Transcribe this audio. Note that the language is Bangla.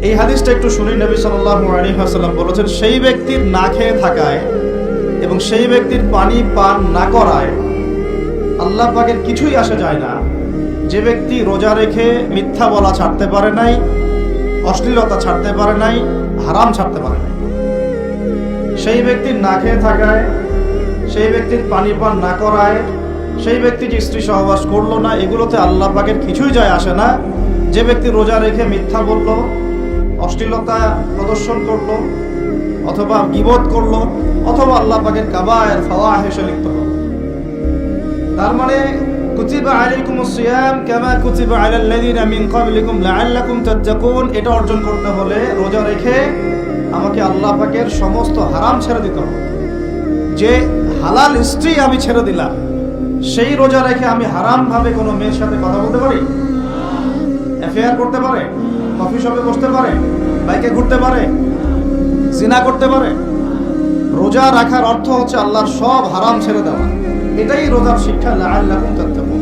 এই হাদিসটা একটু শুনি। নবী সাল্লাল্লাহু আলাইহি ওয়াসাল্লাম বলেছেন, সেই ব্যক্তির না খেয়ে থাকায় এবং সেই ব্যক্তির পানি পান না করায় আল্লাহ পাকের কিছুই আসে যায় না। যে ব্যক্তি রোজা রেখে মিথ্যা বলা ছাড়তে পারে নাই, অশ্লীলতা ছাড়তে পারে নাই, হারাম ছাড়তে পারে নাই, সেই ব্যক্তির না খেয়ে থাকায়, সেই ব্যক্তির পানি পান না করায়, সেই ব্যক্তি যে স্ত্রী সহবাস করলো না, এগুলোতে আল্লাহ পাকের কিছুই যায় আসে না। যে ব্যক্তি রোজা রেখে মিথ্যা বলল, অশ্লীলতা প্রদর্শন করলো, অথবা গীবত করলো, অথবা আল্লাহ পাকের কাবায়ের ফাওয়াহিশে লিপ্ত হলো। তার মানে কুতিবা আলাইকুমুস সিয়াম কামা কুতিবা আলাল লাযিনা মিন ক্বাবলিকুম লাআল্লাকুম তাত্তাকুন, এটা অর্জন করতে হলে রোজা রেখে আমাকে আল্লাহ পাকের সমস্ত হারাম ছেড়ে দিতে হবে। যে হালাল স্ত্রী আমি ছেড়ে দিলাম, সেই রোজা রেখে আমি হারাম ভাবে কোনো মেয়ের সাথে কথা বলতে পারি, অ্যাফেয়ার করতে পারে, কফি শপে বসতে পারে, বাইকে ঘুরতে পারে, জিনা করতে পারে? রোজা রাখার অর্থ হচ্ছে আল্লাহর সব হারাম ছেড়ে দেওয়া। এটাই রোজার শিক্ষা, লাআল্লাকুম তাত্তাকুন।